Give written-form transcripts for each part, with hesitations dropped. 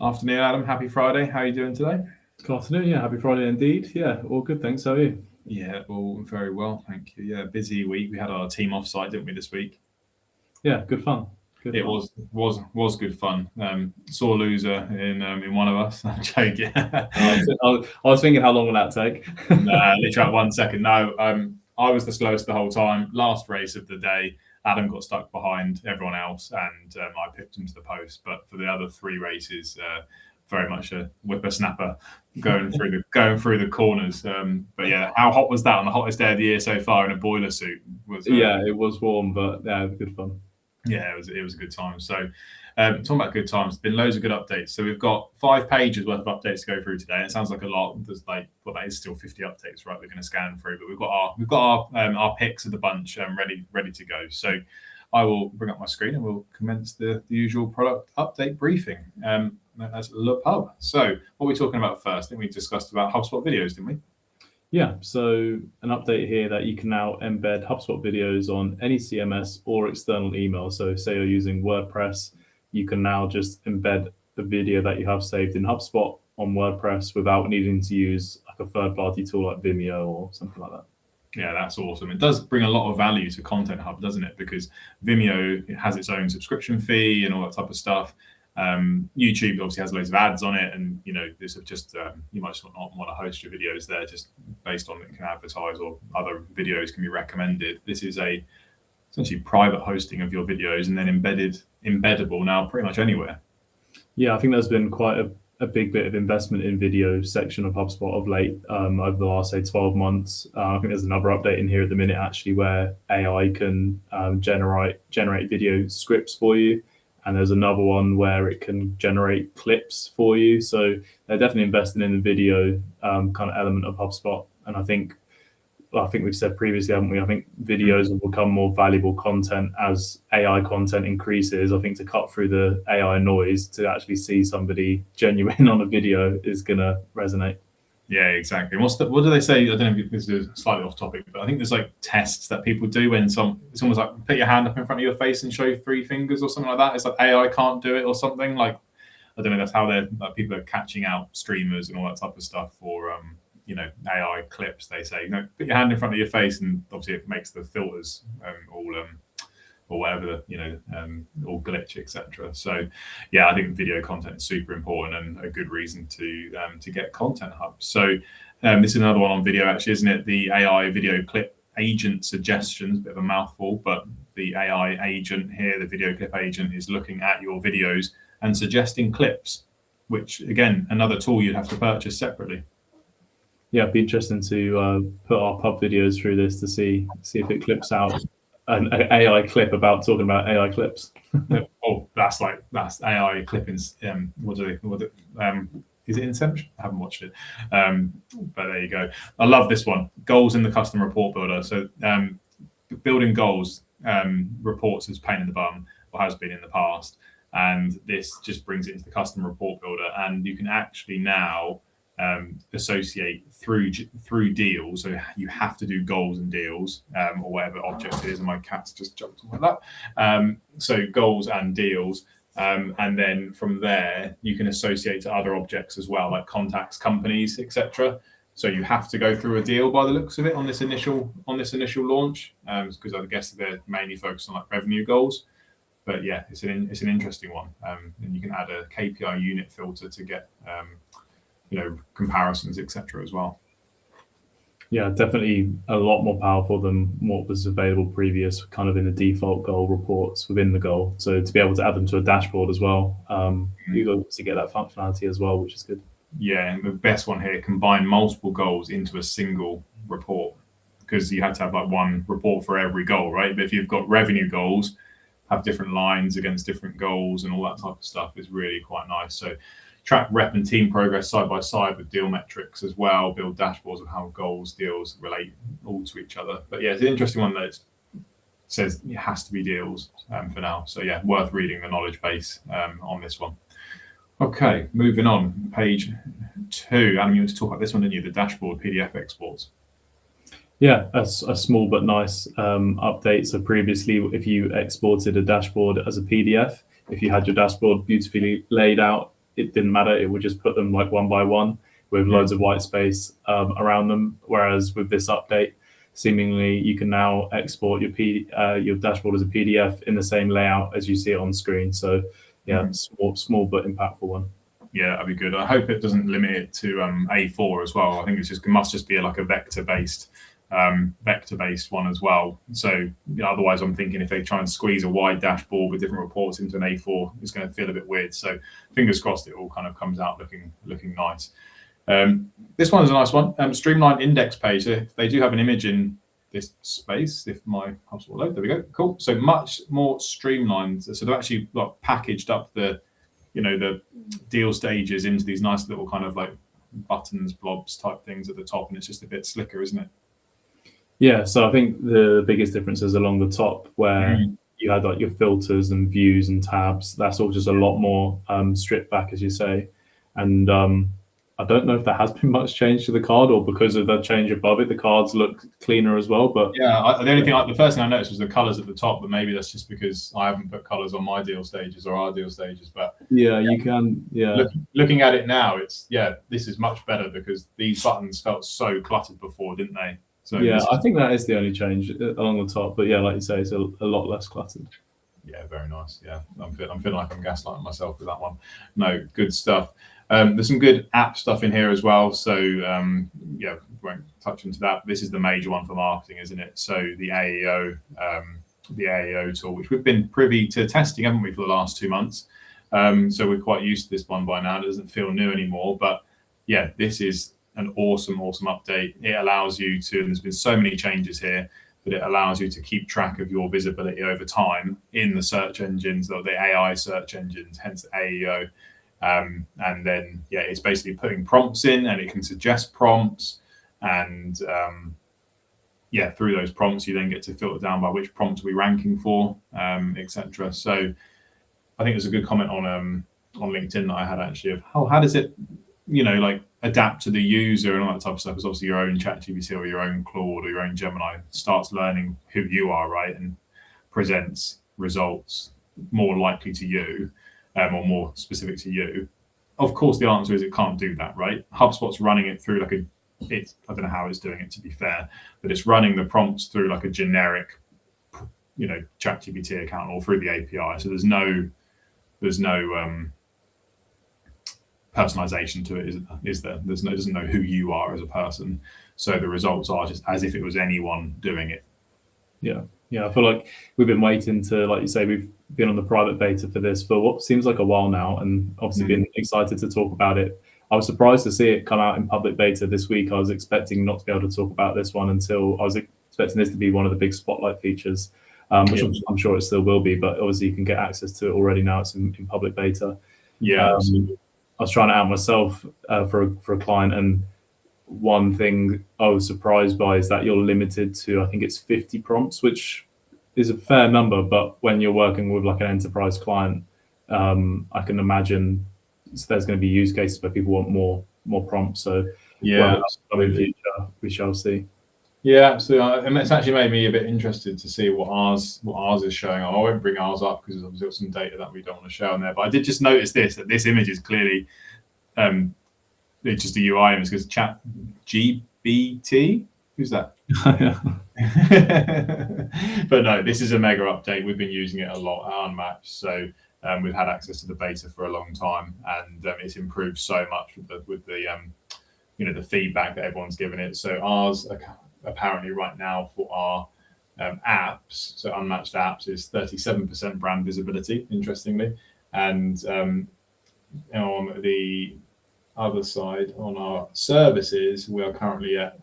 Afternoon, Adam. Happy Friday. How are you doing today? Good afternoon. Yeah, happy Friday indeed. Yeah, all good. Thanks. How are you? Yeah, all very well, thank you. Yeah, busy week. We had our team offsite, didn't we, this week? Yeah, good fun. Good It fun. was good fun. Saw a loser in one of us. I'm joking. I was thinking, how long will that take? Nah, literally at 1 second. No, I was the slowest the whole time. Last race of the day, Adam got stuck behind everyone else, and I pipped him to the post. But for the other three races, very much a whippersnapper going through the corners. But yeah, how hot was that on the hottest day of the year so far in a boiler suit? Was Yeah, it was warm, but yeah, good fun. Yeah, it was a good time. So, talking about good times, been loads of good updates. So we've got 5 pages worth of updates to go through today. It sounds like a lot. There's that is still 50 updates, right? We're going to scan through, but we've got our picks of the bunch ready to go. So I will bring up my screen and we'll commence the usual product update briefing. As Le Pub. So what are we talking about first? I think we discussed about HubSpot videos, didn't we? Yeah, so an update here that you can now embed HubSpot videos on any CMS or external email. So say you're using WordPress, you can now just embed the video that you have saved in HubSpot on WordPress without needing to use like a third-party tool like Vimeo or something like that. Yeah, that's awesome. It does bring a lot of value to Content Hub, doesn't it? Because Vimeo has its own subscription fee and all that type of stuff. YouTube obviously has loads of ads on it, and this is just you might not want to host your videos there just based on it can advertise or other videos can be recommended. This is a essentially private hosting of your videos and then embeddable now pretty much anywhere. Yeah, I think there's been quite a big bit of investment in video section of HubSpot of late over the last, say, 12 months. I think there's another update in here at the minute, actually, where AI can generate video scripts for you. And there's another one where it can generate clips for you. So they're definitely investing in the video kind of element of HubSpot. And I think we've said previously, haven't we? I think videos will become more valuable content as AI content increases. I think to cut through the AI noise to actually see somebody genuine on a video is going to resonate. Yeah, exactly. What do they say? I don't know if this is slightly off topic, but I think there's like tests that people do when it's almost like put your hand up in front of your face and show 3 fingers or something like that. It's like AI can't do it or something. Like, I don't know. That's how people are catching out streamers and all that type of stuff for AI clips. They say, put your hand in front of your face, and obviously it makes the filters all or whatever, all glitch, etc. So, yeah, I think video content is super important and a good reason to get Content Hub. So, this is another one on video, actually, isn't it? The AI video clip agent suggestions, bit of a mouthful, but the AI agent here, the video clip agent, is looking at your videos and suggesting clips, which, again, another tool you'd have to purchase separately. Yeah, it'd be interesting to put our pub videos through this to see if it clips out an AI clip about talking about AI clips. Oh, that's AI clippings. Is it Inception? I haven't watched it, but there you go. I love this one. Goals in the custom report builder. So building goals reports is pain in the bum, or has been in the past, and this just brings it into the custom report builder, and you can actually now associate through deals. So you have to do goals and deals or whatever object it is, and my cat's just jumped on that. So goals and deals, and then from there you can associate to other objects as well, like contacts, companies, etc. So you have to go through a deal by the looks of it on this initial launch, because I guess they're mainly focused on like revenue goals. But yeah, it's an interesting one, and you can add a KPI unit filter to get comparisons, etc. as well. Yeah, definitely a lot more powerful than what was available previous, kind of in the default goal reports within the goal. So to be able to add them to a dashboard as well, you obviously get that functionality as well, which is good. Yeah, and the best one here, combine multiple goals into a single report, because you had to have like one report for every goal, right? But if you've got revenue goals, have different lines against different goals and all that type of stuff is really quite nice. So track rep and team progress side by side with deal metrics as well, build dashboards of how goals, deals relate all to each other. But yeah, it's an interesting one that it says it has to be deals for now. So yeah, worth reading the knowledge base on this one. Okay, moving on, page 2. Adam, you want to talk about this one, didn't you? The dashboard PDF exports. Yeah, a small but nice update. So previously, if you exported a dashboard as a PDF, if you had your dashboard beautifully laid out it didn't matter. It would just put them like one by one with loads of white space around them. Whereas with this update, seemingly you can now export your dashboard as a PDF in the same layout as you see it on screen. So yeah, small but impactful one. Yeah, that'd be good. I hope it doesn't limit it to A4 as well. I think it must just be like a vector-based one as well. So otherwise, I'm thinking if they try and squeeze a wide dashboard with different reports into an A4, it's going to feel a bit weird. So fingers crossed, it all kind of comes out looking nice. This one is a nice one. Streamlined index page. So they do have an image in this space. If my HubSpot load, there we go. Cool. So much more streamlined. So they've actually packaged up the deal stages into these nice little kind of like buttons, blobs type things at the top, and it's just a bit slicker, isn't it? Yeah, so I think the biggest difference is along the top where you had like your filters and views and tabs. That's all just a lot more stripped back, as you say. And I don't know if there has been much change to the card, or because of the change above it, the cards look cleaner as well. But yeah, the first thing I noticed was the colors at the top, but maybe that's just because I haven't put colors on my deal stages or our deal stages. But yeah, you can. Yeah, looking at it now, this is much better because these buttons felt so cluttered before, didn't they? So yeah, I think that is the only change along the top. But yeah, like you say, it's a lot less cluttered. Yeah, very nice. Yeah, I'm feeling like I'm gaslighting myself with that one. No, good stuff. There's some good app stuff in here as well. So yeah, won't touch into that. This is the major one for marketing, isn't it? So the AEO tool, which we've been privy to testing, haven't we, for the last 2 months? So we're quite used to this one by now. It doesn't feel new anymore. But yeah, this is an awesome update. It allows you to, and there's been so many changes here, but it allows you to keep track of your visibility over time in the search engines, or the AI search engines, hence AEO. And then, yeah, it's basically putting prompts in, and it can suggest prompts. And yeah, through those prompts, you then get to filter down by which prompts we're ranking for, etc. So I think there's a good comment on LinkedIn that I had actually of how does it, like adapt to the user and all that type of stuff. Because obviously your own ChatGPT or your own Claude or your own Gemini starts learning who you are, right, and presents results more likely to you. Or more specific to you. Of course, the answer is it can't do that, right? HubSpot's running it through I don't know how it's doing it, to be fair, but it's running the prompts through like a generic, ChatGPT account or through the API. So there's no personalization to it, is there? It doesn't know who you are as a person. So the results are just as if it was anyone doing it. Yeah. Yeah, I feel like we've been waiting to, like you say, we've been on the private beta for this for what seems like a while now, and obviously been excited to talk about it. I was surprised to see it come out in public beta this week. I was expecting not to be able to talk about this one until I was expecting this to be one of the big spotlight features, which I'm sure it still will be, but obviously you can get access to it already now. It's in public beta. Yeah, I was trying it out myself for a client, and one thing I was surprised by is that you're limited to, I think it's 50 prompts, which is a fair number, but when you're working with like an enterprise client, I can imagine there's going to be use cases where people want more prompts. So yeah, in the future we shall see. Yeah, absolutely. And it's actually made me a bit interested to see what ours is showing. I won't bring ours up because there's got some data that we don't want to show on there. But I did just notice that this image is clearly it's just a UI image because ChatGPT. Who's that? But no, this is a mega update. We've been using it a lot at Unmatched, so we've had access to the beta for a long time, and it's improved so much with the feedback that everyone's given it. So ours apparently right now for our apps, so Unmatched apps, is 37% brand visibility, interestingly, and on the other side, on our services, we are currently at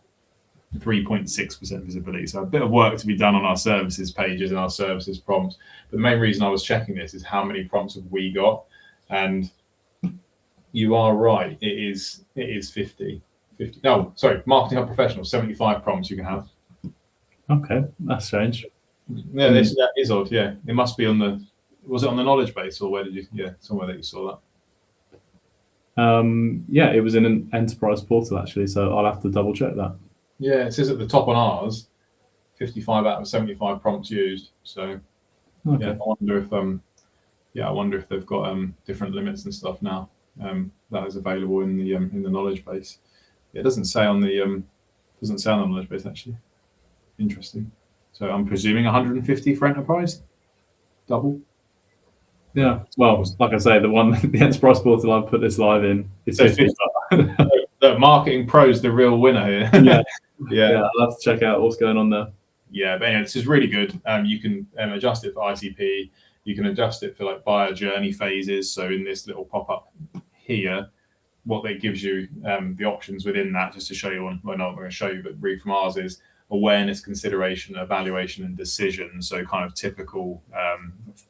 3.6% visibility. So a bit of work to be done on our services pages and our services prompts. But the main reason I was checking this is how many prompts have we got? And you are right, it is 50. No, sorry, Marketing Hub Professional, 75 prompts you can have. Okay, that's strange. Yeah, that is odd, yeah. It must be was it on the knowledge base, or where did you, somewhere that you saw that? Yeah, it was in an enterprise portal actually, so I'll have to double check that. Yeah, it says at the top on ours, 55 out of 75 prompts used. So yeah, I wonder if they've got different limits and stuff now. that is available in the knowledge base. It doesn't say on the knowledge base actually. Interesting. So I'm presuming 150 for enterprise, double. Yeah. Well, like I say, the enterprise portal I've put this live in is So 50. the marketing pro's the real winner here. Yeah. Yeah. Yeah. I'll have to check out what's going on there. Yeah, but anyway, this is really good. You can adjust it for ICP. You can adjust it for like buyer journey phases. So in this little pop-up here, what that gives you, the options within that, just to show you on, well, not going to show you, but read from ours, is awareness, consideration, evaluation, and decision. So kind of typical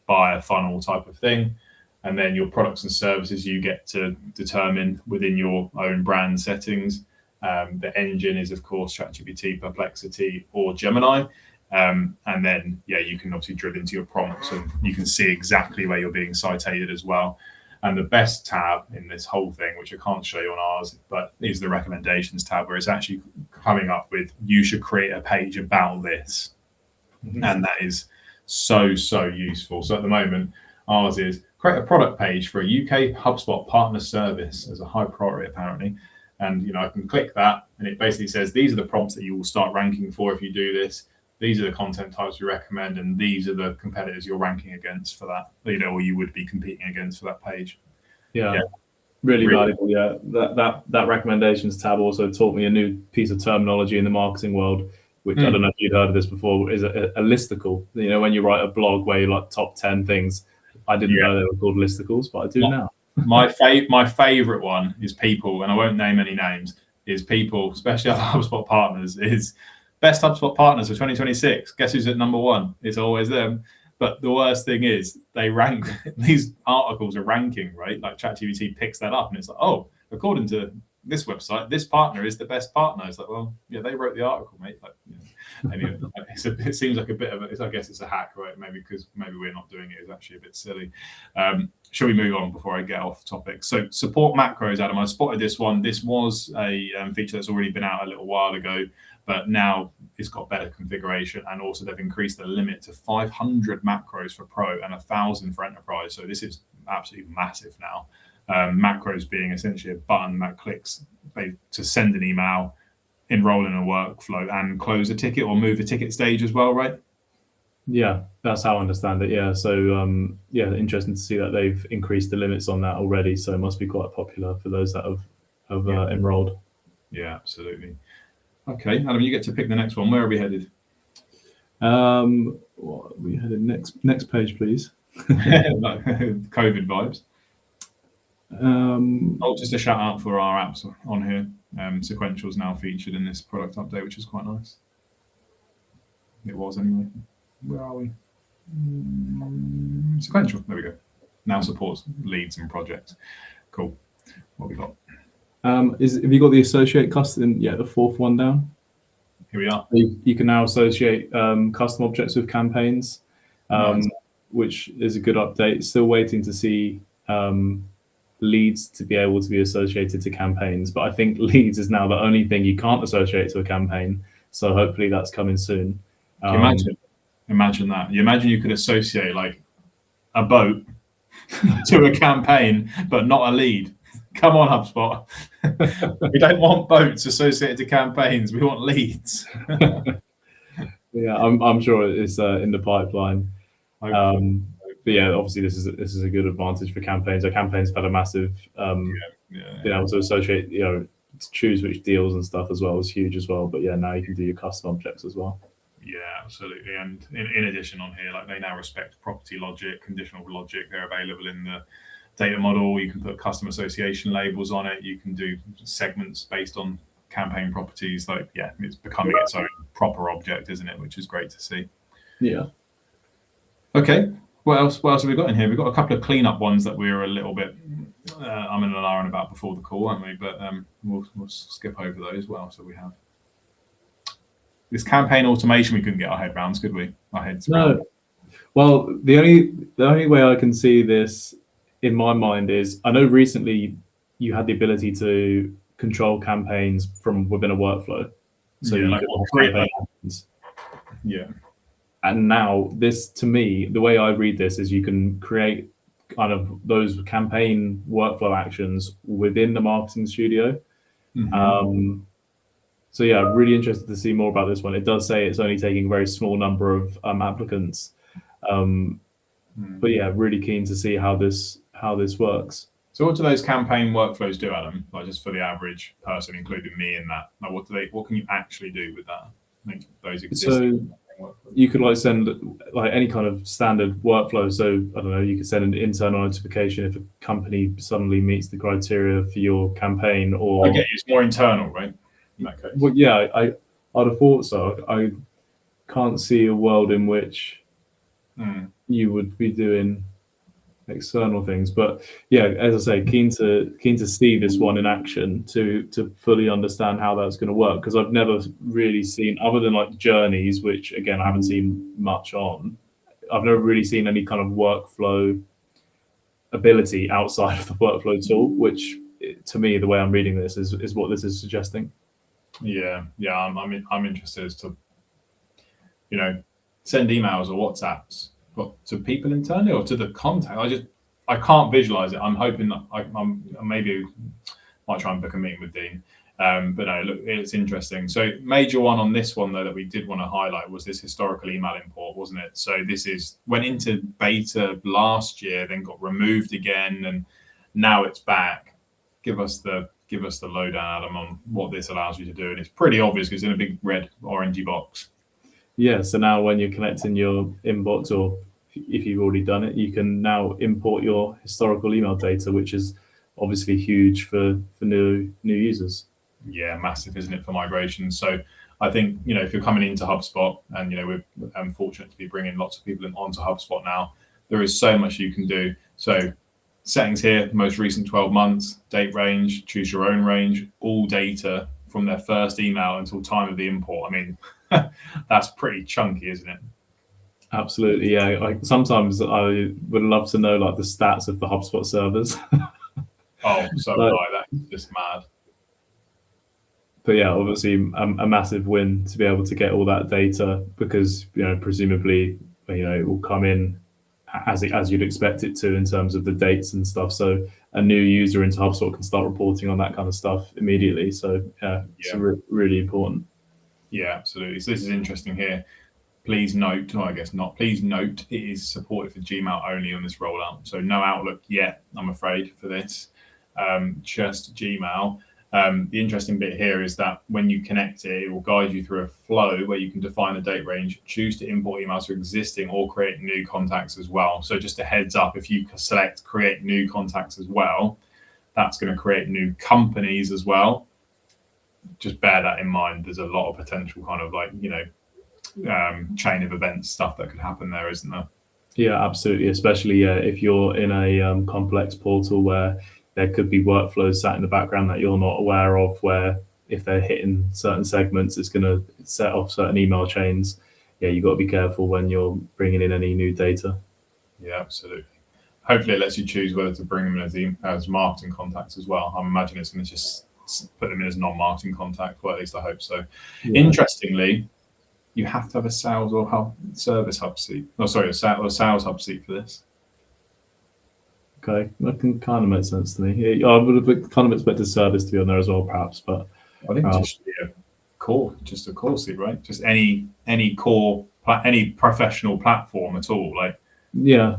buyer funnel type of thing. And then your products and services you get to determine within your own brand settings. The engine is, of course, ChatGPT, Perplexity, or Gemini. And then, you can obviously drill into your prompts and you can see exactly where you're being cited as well. And the best tab in this whole thing, which I can't show you on ours, but is the recommendations tab, where it's actually coming up with, you should create a page about this. Mm-hmm. And that is so useful. So at the moment, ours is create a product page for a UK HubSpot partner service as a high priority, apparently. And I can click that, and it basically says these are the prompts that you will start ranking for if you do this. These are the content types we recommend, and these are the competitors you're ranking against for that. Or you would be competing against for that page. Yeah. Really valuable. Yeah, that recommendations tab also taught me a new piece of terminology in the marketing world, which I don't know if you'd heard of this before. Is a listicle. When you write a blog where you like top 10 things. I didn't know they were called listicles, but I do now. My favorite one is people, and I won't name any names, is people, especially our HubSpot partners, is best HubSpot partners for 2026. Guess who's at number one? It's always them. But the worst thing is they rank, these articles are ranking, right? Like ChatGPT picks that up and it's like, oh, according to this website, this partner is the best partner. It's like, well, yeah, they wrote the article, mate. Like, anyway, it seems like a bit of I guess it's a hack, right? Maybe because we're not doing it is actually a bit silly. Shall we move on before I get off topic? So support macros, Adam. I spotted this one. This was a feature that's already been out a little while ago, but now it's got better configuration, and also they've increased the limit to 500 macros for Pro and 1,000 for Enterprise. So this is absolutely massive now. Macros being essentially a button that clicks to send an email, enroll in a workflow, and close a ticket or move a ticket stage as well, right? Yeah, that's how I understand it. Yeah, so interesting to see that they've increased the limits on that already. So it must be quite popular for those that have enrolled. Yeah, absolutely. Okay, Adam, you get to pick the next one. Where are we headed? We headed next page, please. COVID vibes. Just a shout out for our apps on here. Sequential's now featured in this product update, which is quite nice. It was anyway. Where are we? Sequential. There we go. Now supports leads and projects. Cool. What have we got? Have you got the associate custom? Yeah, the fourth one down. Here we are. You can now associate custom objects with campaigns, nice. Which is a good update. Still waiting to see leads to be able to be associated to campaigns, but I think leads is now the only thing you can't associate to a campaign. So hopefully that's coming soon. Imagine that. You imagine you could associate like a boat to a campaign, but not a lead. Come on, HubSpot. We don't want boats associated to campaigns. We want leads. Yeah, I'm sure it's in the pipeline. But yeah, obviously this is a good advantage for campaigns. So campaigns have had a massive being able to associate, to choose which deals and stuff as well is huge as well. But yeah, now you can do your custom objects as well. Yeah, absolutely. And in addition on here, like they now respect property logic, conditional logic. They're available in the data model. You can put custom association labels on it. You can do segments based on campaign properties. Like, yeah, it's becoming its own proper object, isn't it? Which is great to see. Yeah. Okay. What else have we got in here? We've got a couple of cleanup ones that we were a little bit I'm in an iron about before the call, aren't we? But we'll skip over those. What else do we have? This campaign automation we couldn't get our head round, could we? No. Well, the only way I can see this in my mind is, I know recently you had the ability to control campaigns from within a workflow. So you like could campaigns. Yeah. And now this, to me, the way I read this is you can create kind of those campaign workflow actions within the marketing studio. So yeah, really interested to see more about this one. It does say it's only taking a very small number of applicants, but yeah, really keen to see how this works. So what do those campaign workflows do, Adam? Like just for the average person, including me in that, like what can you actually do with that? Like those existing So you could like send like any kind of standard workflow. So I don't know, you could send an internal notification if a company suddenly meets the criteria for your campaign, or I get it's more internal, right? In that case. Well, yeah, I'd have thought so. I can't see a world in which you would be doing external things, but yeah, as I say, keen to see this one in action to fully understand how that's going to work, because I've never really seen, other than like journeys, which again I haven't seen much on. I've never really seen any kind of workflow ability outside of the workflow tool, which to me, the way I'm reading this is what this is suggesting. Yeah, I'm interested as to, send emails or WhatsApps to people internally or to the contact. I can't visualize it. I'm hoping that I'm maybe might try and book a meeting with Dean. But no, look, it's interesting. So major one on this one though that we did want to highlight was this historical email import, wasn't it? So this went into beta last year, then got removed again, and now it's back. Give us the lowdown, Adam, on what this allows you to do, and it's pretty obvious because it's in a big red orangey box. Yeah. So now when you're connecting your inbox, or if you've already done it, you can now import your historical email data, which is obviously huge for new users. Yeah, massive, isn't it, for migration? So I think, if you're coming into HubSpot, and we're fortunate to be bringing lots of people onto HubSpot now, there is so much you can do. So settings here, most recent 12 months, date range, choose your own range, all data from their first email until time of the import. I mean, that's pretty chunky, isn't it? Absolutely, yeah. Like sometimes I would love to know like the stats of the HubSpot servers. Oh, so that's just mad. But yeah, obviously a massive win to be able to get all that data, because presumably it will come in as you'd expect it to in terms of the dates and stuff. So a new user into HubSpot can start reporting on that kind of stuff immediately. So yeah, it's really important. Yeah, absolutely. So this is interesting here. Please note, or I guess not, please note it is supported for Gmail only on this rollout. So no Outlook yet, I'm afraid, for this. Just Gmail. The interesting bit here is that when you connect it, it will guide you through a flow where you can define a date range, choose to import emails to existing or create new contacts as well. So just a heads up, if you select create new contacts as well, that's going to create new companies as well. Just bear that in mind. There's a lot of potential kind of like, chain of events stuff that could happen there, isn't there? Yeah, absolutely. Especially if you're in a complex portal where there could be workflows sat in the background that you're not aware of, where if they're hitting certain segments, it's going to set off certain email chains. Yeah, you've got to be careful when you're bringing in any new data. Yeah, absolutely. Hopefully it lets you choose whether to bring them as marketing contacts as well. I imagine it's going to just put them in as non-marketing contact, or at least I hope so. Yeah. Interestingly, you have to have a sales or service hub seat. Oh, sorry, a sales hub seat for this. Okay, that can kind of make sense to me. Yeah, I would have kind of expected service to be on there as well, perhaps, but I think just a core seat, right? Just any core, any professional platform at all, like. Yeah.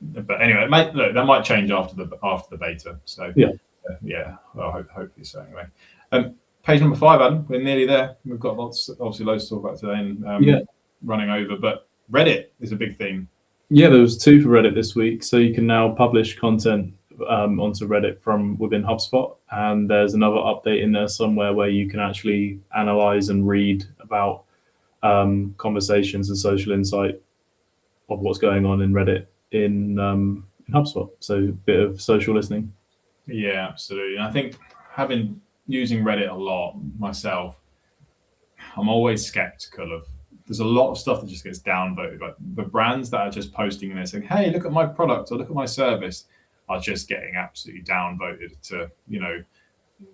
But anyway, that might change after the beta. So yeah. Well, hopefully so. Anyway, page number 5, Adam. We're nearly there. We've got loads to talk about today, and running over. But Reddit is a big theme. Yeah, there was 2 for Reddit this week. So you can now publish content onto Reddit from within HubSpot, and there's another update in there somewhere where you can actually analyze and read about conversations and social insight of what's going on in Reddit in HubSpot. So a bit of social listening. Yeah, absolutely. And I think using Reddit a lot myself, I'm always skeptical of. There's a lot of stuff that just gets downvoted. Like the brands that are just posting and they're saying, "Hey, look at my product or look at my service," are just getting absolutely downvoted to,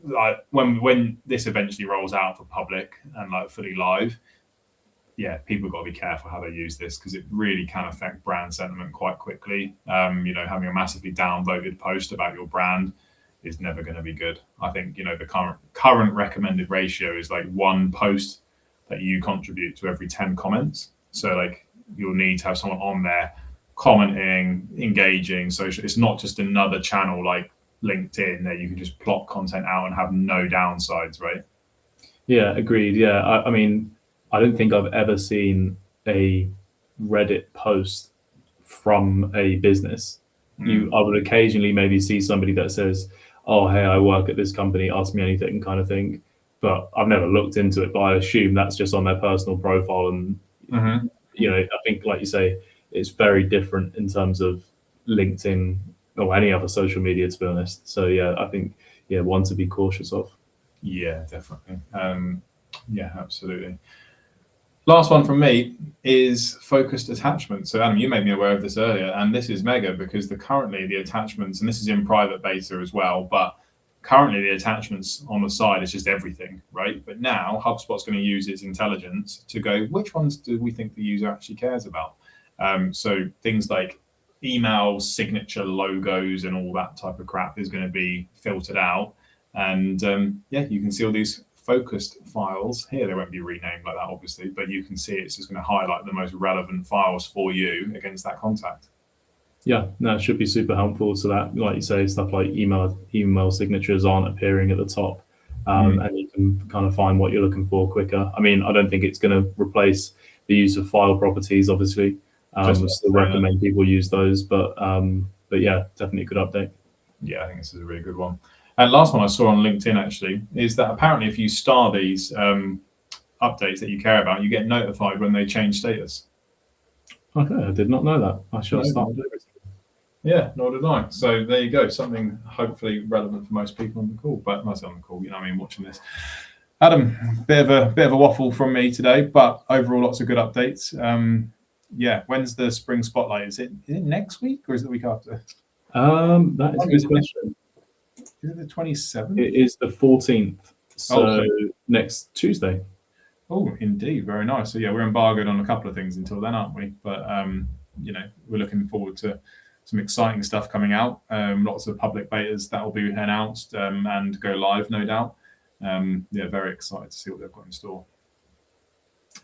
like when this eventually rolls out for public and like fully live, yeah, people got to be careful how they use this because it really can affect brand sentiment quite quickly. You know, having a massively downvoted post about your brand is never going to be good. I think, you know, the current recommended ratio is like 1 post that you contribute to every 10 comments. So like you'll need to have someone on there commenting, engaging. So it's not just another channel like LinkedIn that you can just plop content out and have no downsides, right? Yeah, agreed. Yeah, I mean, I don't think I've ever seen a Reddit post from a business. I would occasionally maybe see somebody that says, "Oh, hey, I work at this company. Ask me anything," kind of thing. But I've never looked into it. But I assume that's just on their personal profile, and you know, I think, like you say, it's very different in terms of LinkedIn or any other social media, to be honest. So yeah, I think one to be cautious of. Yeah, definitely. Yeah, absolutely. Last one from me is focused attachments. So Adam, you made me aware of this earlier, and this is mega because currently the attachments, and this is in private beta as well, but currently the attachments on the side is just everything, right? But now HubSpot's going to use its intelligence to go, which ones do we think the user actually cares about? So things like email, signature, logos, and all that type of crap is going to be filtered out. And yeah, you can see all these focused files here. They won't be renamed like that, obviously, but you can see it's just going to highlight the most relevant files for you against that contact. Yeah, no, it should be super helpful. So that, like you say, stuff like email signatures aren't appearing at the top, and you can kind of find what you're looking for quicker. I mean, I don't think it's going to replace the use of file properties, obviously. We still recommend people use those, but yeah, definitely a good update. Yeah, I think this is a really good one. And last one I saw on LinkedIn actually is that apparently if you star these updates that you care about, you get notified when they change status. Okay, I did not know that. I should have started everything. Yeah, nor did I. So there you go. Something hopefully relevant for most people on the call, but most on the call, you know what I mean, watching this. Adam, bit of a waffle from me today, but overall lots of good updates. Yeah, when's the spring spotlight? Is it next week or is it the week after? That is a good question. Is it the 27th? It is the 14th, so next Tuesday. Oh, indeed, very nice. So yeah, we're embargoed on a couple of things until then, aren't we? But you know, we're looking forward to some exciting stuff coming out. Lots of public betas that will be announced and go live, no doubt. Yeah, very excited to see what they've got in store.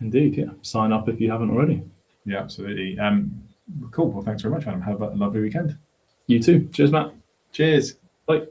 Indeed, yeah. Sign up if you haven't already. Yeah, absolutely. Cool. Well, thanks very much, Adam. Have a lovely weekend. You too. Cheers, Matt. Cheers. Bye.